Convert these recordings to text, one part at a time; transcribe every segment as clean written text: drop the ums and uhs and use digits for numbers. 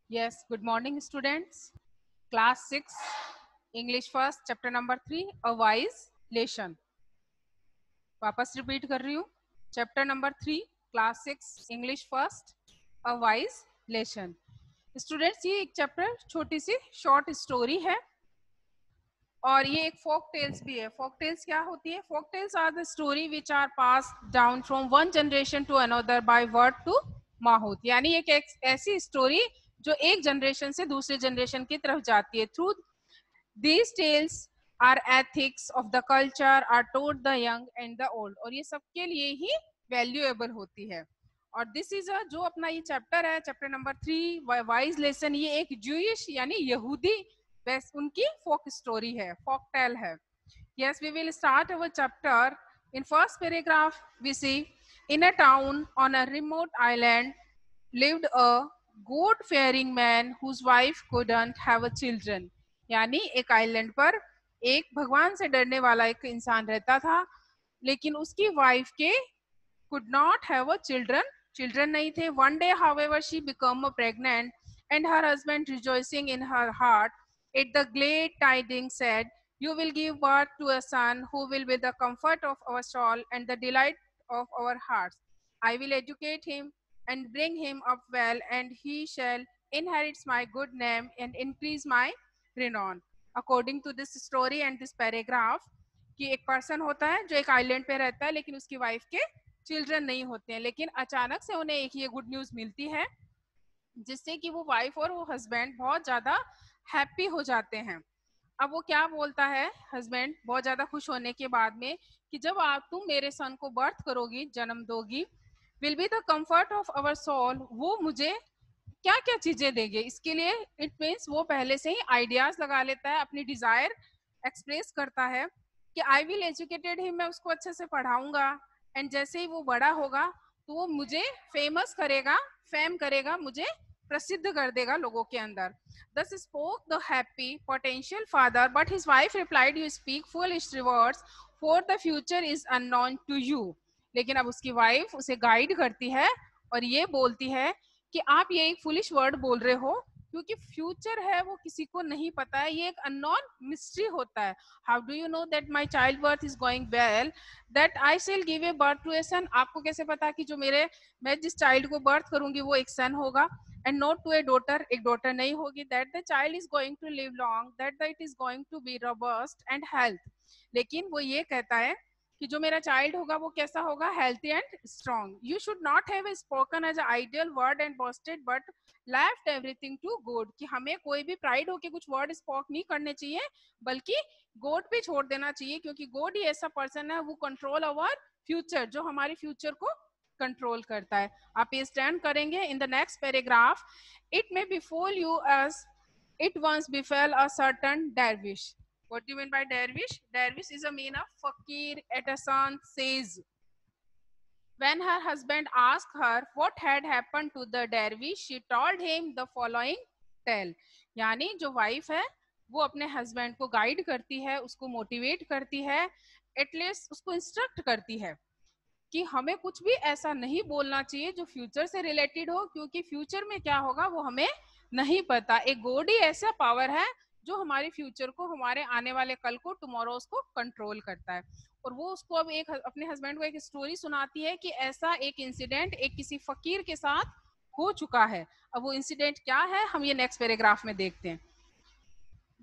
Yes, good morning, students. Class 6, English first, chapter number 3, a wise lesson. वापस repeat कर रही हूँ. Chapter number 3, class 6, English first, a wise lesson. Students, ये एक chapter छोटी सी short story है और ये एक फोक टेल्स भी है. फोक टेल्स क्या होती है? Folk tales are the story which are pass down from one generation to another by word to mouth. यानी एक ऐसी स्टोरी जो एक जनरेशन से दूसरे जनरेशन की तरफ जाती है. Through these tales are ethics of the culture are told the young and the old. और ये सबके लिए ही वैल्यूएबल होती है. और दिस इज अ जो अपना ये चैप्टर है, चैप्टर नंबर 3, वाइज लेसन, ये एक जूइश यानी यहूदी बस उनकी फोक स्टोरी है, फोक टेल है. Yes, we will start our chapter. In first paragraph, we see in a town on a remote island lived a God-fearing man whose wife couldn't have a children. यानी एक island पर एक भगवान से डरने वाला एक इंसान रहता था, लेकिन उसकी वाइफ के could not have a children नहीं थे. One day, however, she became pregnant, and her husband, rejoicing in her heart at the glad tidings, said, "You will give birth to a son who will be the comfort of our soul and the delight of our hearts. I will educate him and bring him up well, and he shall inherit my good name and increase my renown." According to this story and this paragraph, कि एक person होता है जो एक island पे रहता है, लेकिन उसकी वाइफ के चिल्ड्रन नहीं होते हैं, लेकिन अचानक से उन्हें एक ये गुड न्यूज मिलती है जिससे कि वो वाइफ और वो हस्बैंड बहुत ज्यादा हैप्पी हो जाते हैं. अब वो क्या बोलता है हस्बैंड बहुत ज्यादा खुश होने के बाद में कि जब आप तुम मेरे सन को बर्थ करोगी, जन्म दोगी, will be the comfort of our soul. वो मुझे क्या क्या चीजें देंगे, इसके लिए इट मीन्स वो पहले से ही आइडियाज लगा लेता है, अपनी डिजायर एक्सप्रेस करता है कि आई विल एजुकेटेड हिम, मैं उसको अच्छे से पढ़ाऊंगा, एंड जैसे ही वो बड़ा होगा तो वो मुझे फेमस करेगा, फेम करेगा, मुझे प्रसिद्ध कर देगा लोगों के अंदर. Thus spoke the happy potential father, but his wife replied, "You speak foolish words, for the future is unknown to you." लेकिन अब उसकी वाइफ उसे गाइड करती है और ये बोलती है कि आप ये एक फुलिश वर्ड बोल रहे हो क्योंकि फ्यूचर है वो किसी को नहीं पता है, ये एक अननोन मिस्ट्री होता है. How do you know that my child birth is going well, that I शिल गिव ए बर्थ टू ए सन. आपको कैसे पता कि जो मैं जिस चाइल्ड को बर्थ करूंगी वो एक सन होगा, and not to a daughter, एक डॉटर नहीं होगी. That the child is going to live long, that it is going to be robust and health. लेकिन वो ये कहता है कि जो मेरा चाइल्ड होगा वो कैसा होगा, healthy and strong. You should not have spoken as ideal word and boasted but left everything to God. कि हमें कोई भी प्राइड होके कुछ वर्ड स्पोक नहीं करने चाहिए, बल्कि गॉड पे छोड़ देना चाहिए, क्योंकि गॉड ही ऐसा पर्सन है वो कंट्रोल ओवर फ्यूचर, जो हमारे फ्यूचर को कंट्रोल करता है. आप ये स्टैंड करेंगे in the next paragraph. It may befall you as it once befell a certain dervish. What do you mean by dervish? Dervish is a mean of fakir. At a son says, when her husband asked her what had happened to the dervish, she told him the following tale. यानी जो wife है वो अपने husband को guide करती है, उसको motivate करती है, एटलीस्ट उसको इंस्ट्रक्ट करती है कि हमें कुछ भी ऐसा नहीं बोलना चाहिए जो फ्यूचर से रिलेटेड हो, क्योंकि फ्यूचर में क्या होगा वो हमें नहीं पता. एक गॉड ही ऐसा पावर है जो हमारे फ्यूचर को, हमारे आने वाले कल को, टुमारो को कंट्रोल करता है. और वो उसको अब एक अपने हस्बैंड को एक स्टोरी सुनाती है कि ऐसा एक इंसिडेंट एक किसी फकीर के साथ हो चुका है. अब वो इंसिडेंट क्या है हम ये नेक्स्ट पैराग्राफ में देखते हैं.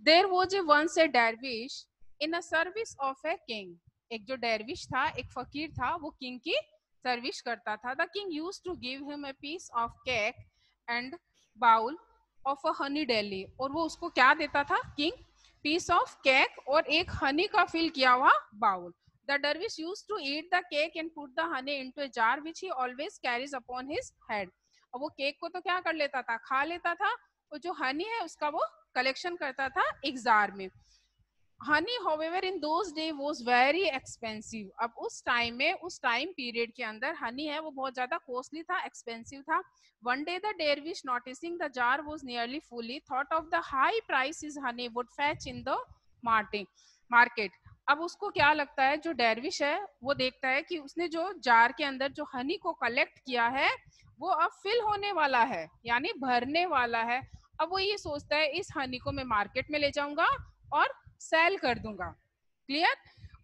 There was a once a dervish in a service of a king. एक जो dervish था, एक फकीर था, वो किंग की सर्विस करता था. The king used to give him a piece of cake and bowl of a honey daily. और वो उसको क्या देता था किंग, पीस ऑफ केक और एक हनी का फिल किया हुआ bowl. The dervish used to eat the cake and put the honey into a jar which he always carries upon his head. अब वो केक को तो क्या कर लेता था, खा लेता था, और जो हनी है उसका वो कलेक्शन करता था एक जार में. Honey however in those day was very expensive. अब उस टाइम में, उस टाइम पीरियड के अंदर हनी है वो बहुत ज्यादा कॉस्टली था, एक्सपेंसिव था. One day the dervish, noticing the jar was nearly fully, thought of the high prices honey would fetch in the market. अब उसको क्या लगता है, जो डेरविश है वो देखता है कि उसने जो जार के अंदर जो हनी को कलेक्ट किया है वो अब फिल होने वाला है, यानी भरने वाला है। अब वो ये सोचता है इस हनी को मैं मार्केट में ले जाऊंगा और सेल कर दूंगा। क्लियर?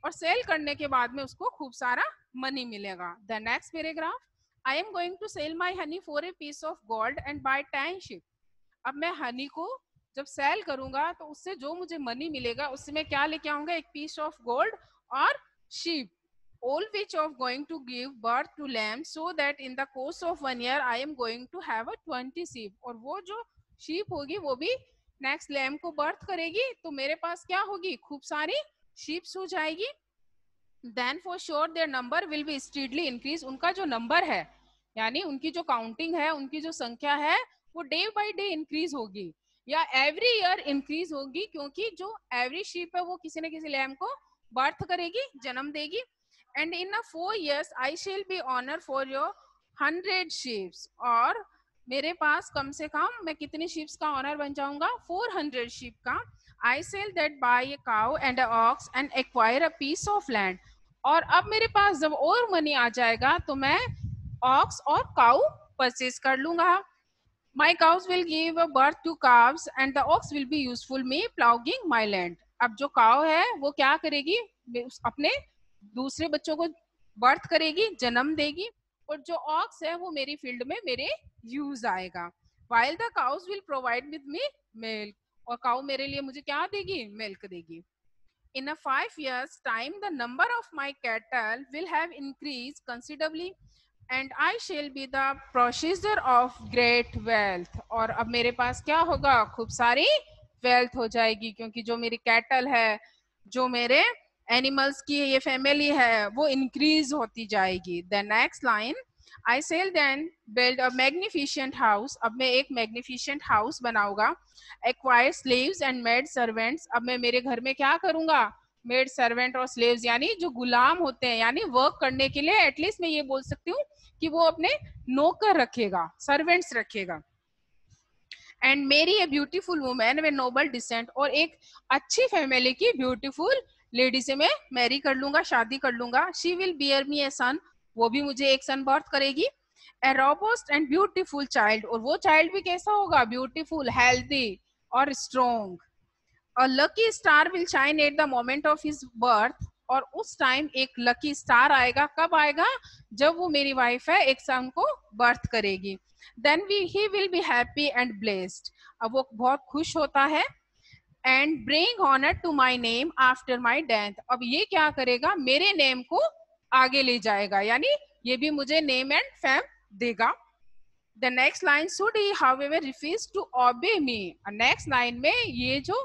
और सेल करने के बाद में उसको खूब सारा मनी मिलेगा। The next paragraph, I am going to sell my honey for a piece of gold and buy 10 ship. अब मैं हनी को जब सेल करूंगा तो उससे जो मुझे मनी मिलेगा उससे मैं क्या लेके आऊंगा, एक पीस ऑफ गोल्ड और sheep, all which of going to give birth to lamb, so that in the course of 1 year I am going to have a 20 sheep। और वो जो शीप होगी वो भी नेक्स्ट लैम को बर्थ करेगी, तो मेरे पास क्या होगी, खूब सारी शीप्स हो जाएगी। Then for sure their number will be steadily increase. उनका जो नंबर है यानी उनकी जो काउंटिंग है, उनकी जो संख्या है वो डे बाय डे इंक्रीज होगी या एवरी ईयर इंक्रीज होगी, क्योंकि जो एवरी शीप है वो किसी न किसी लैम को बर्थ करेगी, जन्म देगी। And in 4 years I shall be owner for your 100 sheeps. और मेरे पास कम से कम मैं कितनी शीप्स का ऑनर बन जाऊंगा, 400 शीप का। I sell that buy a cow and a ox and acquire a piece of land. और अब मेरे पास जब और मनी आ जाएगा तो मैं ऑक्स और काउ परचेज कर लूंगा। My cows will give birth to calves and the ox will be useful me ploughing my land. अब जो काउ है वो क्या करेगी, अपने दूसरे बच्चों को बर्थ करेगी, जन्म देगी, और जो ऑक्स है वो मेरी फील्ड में मेरे यूज आएगा। While the cows will provide with me milk. और काउ मेरे लिए मुझे क्या देगी, मिल्क देगी। In a 5 years time, the number of my cattle will have increased considerably and I shall be the possessor of great wealth। और अब मेरे पास क्या होगा, खूब सारी वेल्थ हो जाएगी, क्योंकि जो मेरी कैटल है, जो मेरे एनिमल्स की ये फैमिली है वो इंक्रीज होती जाएगी। The next line, I shall then build a magnificent house. अब मैं एक मैग्निफिशेंट हाउस बनाऊंगा। Acquire slaves and maid servants. अब मैं मेरे घर में क्या करूंगा, मेड सर्वेंट और स्लेव्स यानी जो गुलाम होते हैं, यानी वर्क करने के लिए एटलीस्ट मैं ये बोल सकती हूँ कि वो अपने नौकर रखेगा, सर्वेंट्स रखेगा। And marry a beautiful women way noble descent. और एक अच्छी फैमिली की ब्यूटीफुल लेडी से मैं मैरी कर लूंगा, शादी कर लूंगा। शी विल बियर मी ए सन। वो भी मुझे एक सन बर्थ करेगी। ए रोबस्ट एंड ब्यूटीफुल चाइल्ड। और वो चाइल्ड भी कैसा होगा, ब्यूटीफुल, हेल्थी और strong. A lucky star will shine at the moment of his birth. और उस टाइम एक लकी स्टार आएगा, कब आएगा, जब वो मेरी वाइफ है एक सन को बर्थ करेगी। Then he will be happy and blessed. अब वो बहुत खुश होता है। And bring honour to my name after my death. अब ये क्या करेगा, मेरे नेम को आगे ले जाएगा, यानी ये भी मुझे नेम एंड फेम देगा। The next line, should he however refuse to obey me. Next line में ये जो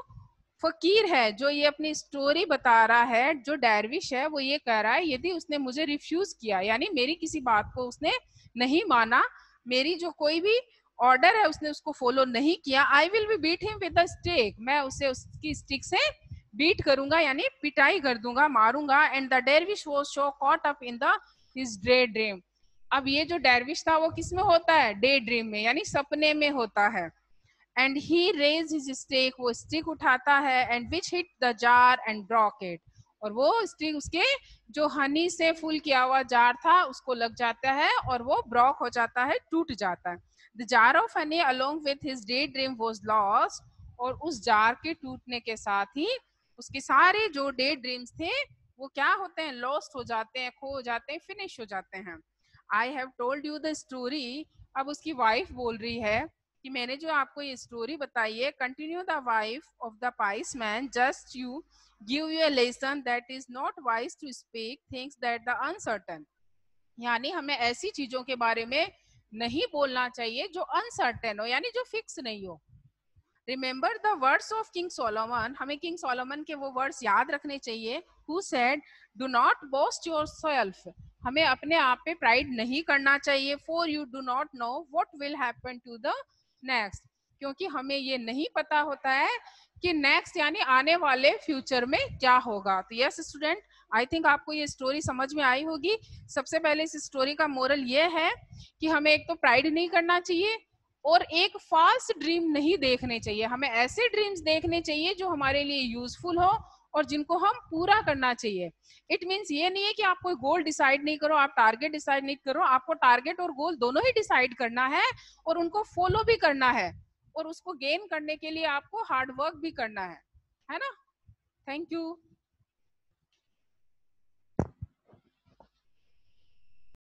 फकीर है, जो ये अपनी स्टोरी बता रहा है, जो डेरविश है, वो ये कह रहा है यदि उसने मुझे रिफ्यूज किया, यानी मेरी किसी बात को उसने नहीं माना, मेरी जो कोई भी ऑर्डर है उसने उसको फॉलो नहीं किया, I will be beat him with the stick. मैं उसे उसकी स्टिक से बीट करूंगा, यानी पिटाई कर दूंगा, मारूंगा। And the dervish was so caught up in the his day dream. अब ये जो डेरविश था वो किस में होता है, डे ड्रीम में, यानी सपने में होता है। And he raise his stick. वो स्टिक उठाता है। And which hit the jar and broke it. और वो स्टिक उसके जो हनी से फुल किया हुआ जार था उसको लग जाता है और वो ब्रोक हो जाता है, टूट जाता है। The jar of honey along with his day dream was lost. और उस जार के टूटने के साथ ही उसके सारे जो डे ड्रीम्स थे वो क्या होते हैं, लॉस्ट हो जाते हैं, खो जाते हैं, फिनिश हो जाते हैं। I have told you the story. अब उसकी वाइफ बोल रही है कि मैंने जो आपको ये स्टोरी बताई है, continue the wife of the pious man, just you give you a lesson that is not wise to speak things that the uncertain. यानी हमें ऐसी चीजों के बारे में नहीं बोलना चाहिए जो अनसर्टेन हो, यानी जो फिक्स नहीं हो। Remember the words of King Solomon. हमें किंग सोलोमन के वो वर्ड्स याद रखने चाहिए। Who said do not boast yourself. हमें अपने आप पे प्राइड नहीं करना चाहिए। For you do not know what will happen to the next. क्योंकि हमें ये नहीं पता होता है कि नेक्स्ट यानी आने वाले फ्यूचर में क्या होगा। तो यस स्टूडेंट, आई थिंक आपको ये स्टोरी समझ में आई होगी। सबसे पहले इस स्टोरी का मोरल ये है कि हमें एक तो प्राइड नहीं करना चाहिए और एक फॉल्स ड्रीम नहीं देखने चाहिए। हमें ऐसे ड्रीम्स देखने चाहिए जो हमारे लिए यूजफुल हो और जिनको हम पूरा करना चाहिए। इट मीन्स ये नहीं है कि आप कोई गोल डिसाइड नहीं करो, आप टारगेट डिसाइड नहीं करो, आपको टारगेट और गोल दोनों ही डिसाइड करना है और उनको फॉलो भी करना है, और उसको गेन करने के लिए आपको हार्ड वर्क भी करना है ना। Thank you.